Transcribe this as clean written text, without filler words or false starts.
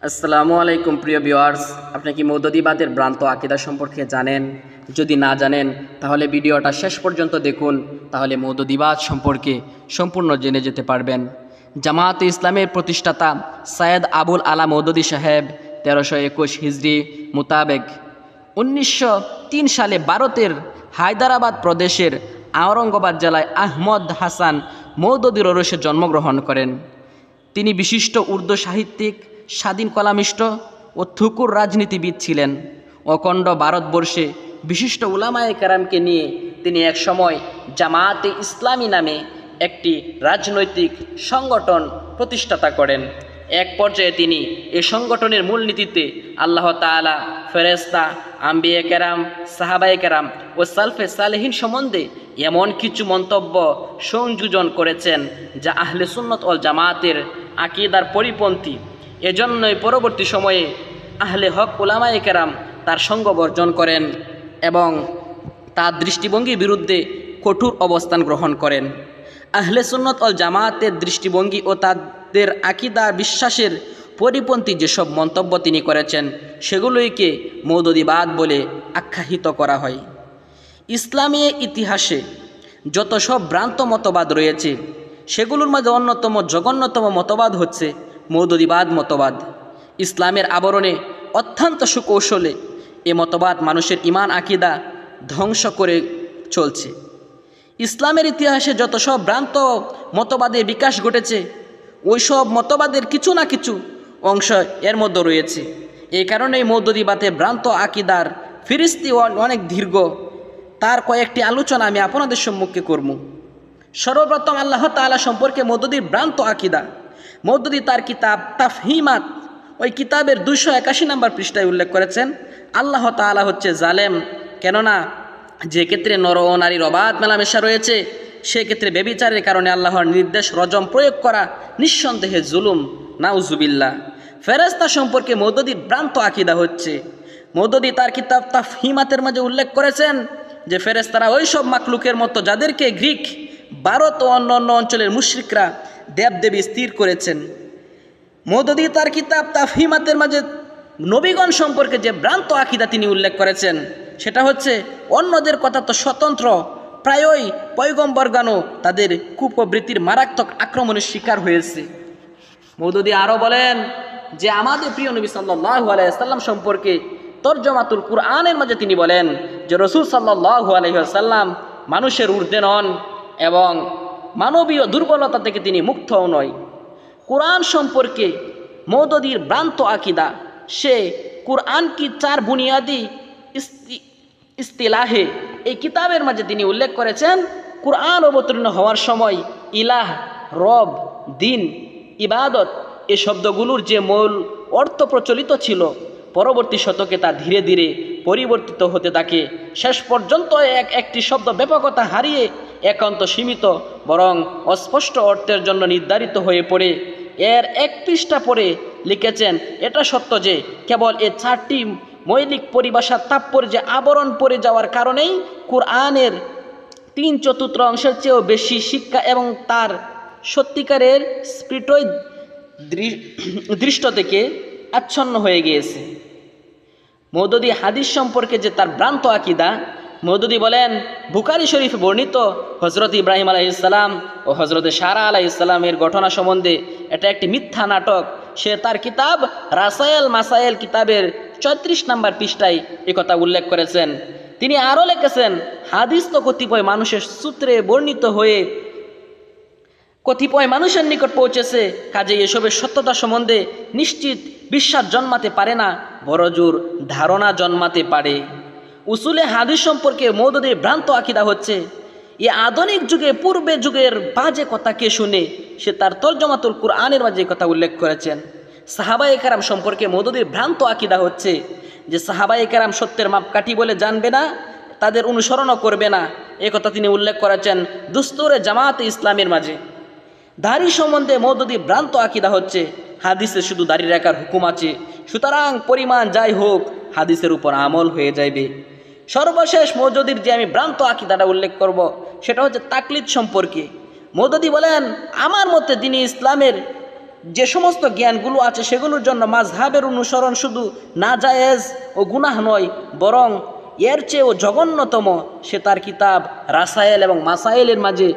আসসালামু আলাইকুম প্রিয় ভিউয়ার্স, আপনি কি মৌদুদিবাদের ভ্রান্ত আকীদা সম্পর্কে জানেন? যদি না জানেন তাহলে ভিডিওটা শেষ পর্যন্ত দেখুন, তাহলে মৌদুদিবাদ সম্পর্কে সম্পূর্ণ জেনে যেতে পারবেন। জামায়াতে ইসলামের প্রতিষ্ঠাতা সৈয়দ আবুল আলা মৌদুদি সাহেব 1321 হিজরি মোতাবেক 1903 সালে ভারতের হায়দ্রাবাদ প্রদেশের আওরঙ্গাবাদ জেলায় আহমদ হাসান মৌদুদির ওরসে জন্মগ্রহণ করেন। তিনি বিশিষ্ট উর্দু সাহিত্যিক, স্বাধীন কলামিষ্ট ও থুকুর রাজনীতিবিদ ছিলেন। অখণ্ড ভারতবর্ষে বিশিষ্ট উলামায়ে কেরামকে নিয়ে তিনি একসময় জামায়াতে ইসলামী নামে একটি রাজনৈতিক সংগঠন প্রতিষ্ঠাতা করেন। এক পর্যায়ে তিনি এই সংগঠনের মূলনীতিতে আল্লাহ তাআলা, ফেরেশতা, আম্বিয়ে কেরাম, সাহাবায়ে কেরাম ও সালফে সালেহিন সম্বন্ধে এমন কিছু মন্তব্য সংযোজন করেছেন যা আহলে সুন্নত ওয়াল জামায়াতের আকীদার পরিপন্থী। এজন্যই পরবর্তী সময়ে আহলে হক উলামায়ে কেরাম তার সঙ্গ বর্জন করেন এবং তার দৃষ্টিভঙ্গির বিরুদ্ধে কঠোর অবস্থান গ্রহণ করেন। আহলে সুন্নত ওয়াল জামায়াতের দৃষ্টিভঙ্গি ও তাদের আকীদা বিশ্বাসের পরিপন্থী যেসব মন্তব্য তিনি করেছেন সেগুলোকে মৌদুদিবাদ বলে আখ্যায়িত করা হয়। ইসলামী ইতিহাসে যত সব ভ্রান্ত মতবাদ রয়েছে সেগুলোর মধ্যে অন্যতম জঘন্যতম মতবাদ হচ্ছে মৌদুদিবাদ মতবাদ। ইসলামের আবরণে অত্যন্ত সুকৌশলে এ মতবাদ মানুষের ঈমান আকীদা ধ্বংস করে চলছে। ইসলামের ইতিহাসে যত সব ভ্রান্ত মতবাদের বিকাশ ঘটেছে ওই সব মতবাদের কিছু না কিছু অংশ এর মধ্যে রয়েছে। এই কারণেই মৌদুদিবাদের ভ্রান্ত আকীদার ফিরিস্তি অনেক দীর্ঘ। তার কয়েকটি আলোচনা আমি আপনাদের সম্মুখে করব। সর্বপ্রথম আল্লাহ তাআলা সম্পর্কে মৌদুদির ভ্রান্ত আকীদা। মৌদুদি তার কিতাব তাফহিমাত ওই কিতাবের 281 নম্বর পৃষ্ঠায় উল্লেখ করেছেন আল্লাহ তাআলা হচ্ছে জালেম, কেননা যে ক্ষেত্রে নর ও নারীর অবাধ মেলামেশা রয়েছে সেক্ষেত্রে ব্যভিচারের কারণে আল্লাহর নির্দেশ রজম প্রয়োগ করা নিঃসন্দেহে জুলুম, নাউজুবিল্লাহ। ফেরেশতা সম্পর্কে মৌদুদির ভ্রান্ত আকীদা হচ্ছে, মৌদুদি তার কিতাব তাফহিমাতের মাঝে উল্লেখ করেছেন যে ফেরেশতারা ওই সব মাখলুকের মতো যাদেরকে গ্রিক, ভারত ও অন্য অন্য অঞ্চলের মুশরিকরা দেবদেবী স্থির করেছেন। মৌদুদি তার কিতাব তাফহিমাতের মাঝে নবীগণ সম্পর্কে যে ভ্রান্ত আকীদা তিনি উল্লেখ করেছেন সেটা হচ্ছে অন্যদের কথা তো স্বতন্ত্র, প্রায়ই পয়গম্বরগণও তাদের কুপ্রবৃত্তির মারাত্মক আক্রমণের শিকার হয়েছে। মৌদুদি আরও বলেন যে আমাদের প্রিয় নবী সাল্লাল্লাহু আলাইহি ওয়াসাল্লাম সম্পর্কে তরজমাতুল কুরআনের মাঝে তিনি বলেন যে রাসূল সাল্লাল্লাহু আলাইহি ওয়াসাল্লাম মানুষের ঊর্ধ্বে নন এবং মানবীয় দুর্বলতা থেকে তিনি মুক্তও নয়। কুরআন সম্পর্কে মৌদুদির ভ্রান্ত আকীদা, সে কুরআন কি 4 বুনিয়াদি ইস্তিলাহে এই কিতাবের মাঝে তিনি উল্লেখ করেছেন কুরআন অবতীর্ণ হওয়ার সময় ইলাহ, রব, দিন, ইবাদত এই শব্দগুলোর যে মূল অর্থ প্রচলিত ছিল পরবর্তী শতকে তা ধীরে ধীরে পরিবর্তিত হতে থাকে। শেষ পর্যন্ত একটি শব্দ ব্যাপকতা হারিয়ে একান্ত সীমিত বরং অস্পষ্ট অর্থের জন্য নির্ধারিত হয়ে পড়ে। এর 1 পৃষ্ঠা পরে লিখেছেন এটা সত্য যে কেবল এই 4টি মৌলিক পরিভাষার তাৎপর্যে আবরণ পড়ে যাওয়ার কারণেই কুরআনের 3/4 অংশের চেয়েও বেশি শিক্ষা এবং তার সত্যিকারের স্পিরিটই দৃষ্ট থেকে আচ্ছন্ন হয়ে গিয়েছে। মৌদুদি হাদিস সম্পর্কে যে তার ভ্রান্ত আকীদা, মৌদুদি বলেন বুখারী শরীফে বর্ণিত হযরত ইব্রাহিম আলাইহিস সালাম ও হযরত সারা আলাইহিস সালামের ঘটনা সম্বন্ধে এটা একটি মিথ্যা নাটক। সে তার কিতাব রাসায়েল মাসায়েল কিতাবের 34 নম্বর পৃষ্ঠায় একথা উল্লেখ করেছেন। তিনি আরও লিখেছেন হাদিস তো কতিপয় মানুষের সূত্রে বর্ণিত হয়ে কতিপয় মানুষের নিকট পৌঁছেছে, কাজে এসবের সত্যতা সম্বন্ধে নিশ্চিত বিশ্বাস জন্মাতে পারে না, বড়জোর ধারণা জন্মাতে পারে। উসুলে হাদিস সম্পর্কে মৌদুদির ভ্রান্ত আকীদা হচ্ছে এই আধুনিক যুগে পূর্বে যুগের বাজে কথা কে শুনে সে তার তরজমাতুল কুরআনের মাঝে কথা উল্লেখ করেছেন। সাহাবায়ে কেরাম সম্পর্কে মৌদুদির ভ্রান্ত আকীদা হচ্ছে যে সাহাবায়ে কেরাম সত্যের মাপকাঠি বলে জানবে না, তাদের অনুসরণও করবে না, এ কথা তিনি উল্লেখ করেছেন দুস্তুরে জামায়াতে ইসলামের মাঝে। দাড়ি সম্বন্ধে মৌদুদি ভ্রান্ত আকীদা হচ্ছে হাদিসে শুধু দাড়ি রাখার হুকুম আছে, সুতরাং পরিমাণ যাই হোক হাদিসের উপর আমল হয়ে যাবে। সর্বশেষ মৌদুদির যে আমি ভ্রান্ত আকীদাটা উল্লেখ করব সেটা হচ্ছে তাকলিদ সম্পর্কে। মৌদুদি বলেন আমার মতে দ্বীনে ইসলামের যে সমস্ত জ্ঞানগুলো আছে সেগুলোর জন্য মাযহাবের অনুসরণ শুধু নাজায়েজ ও গুনাহ নয়, বরং এর চেয়েও জঘন্যতম। সে তার কিতাব রাসায়েল এবং মাসাইলের মাঝে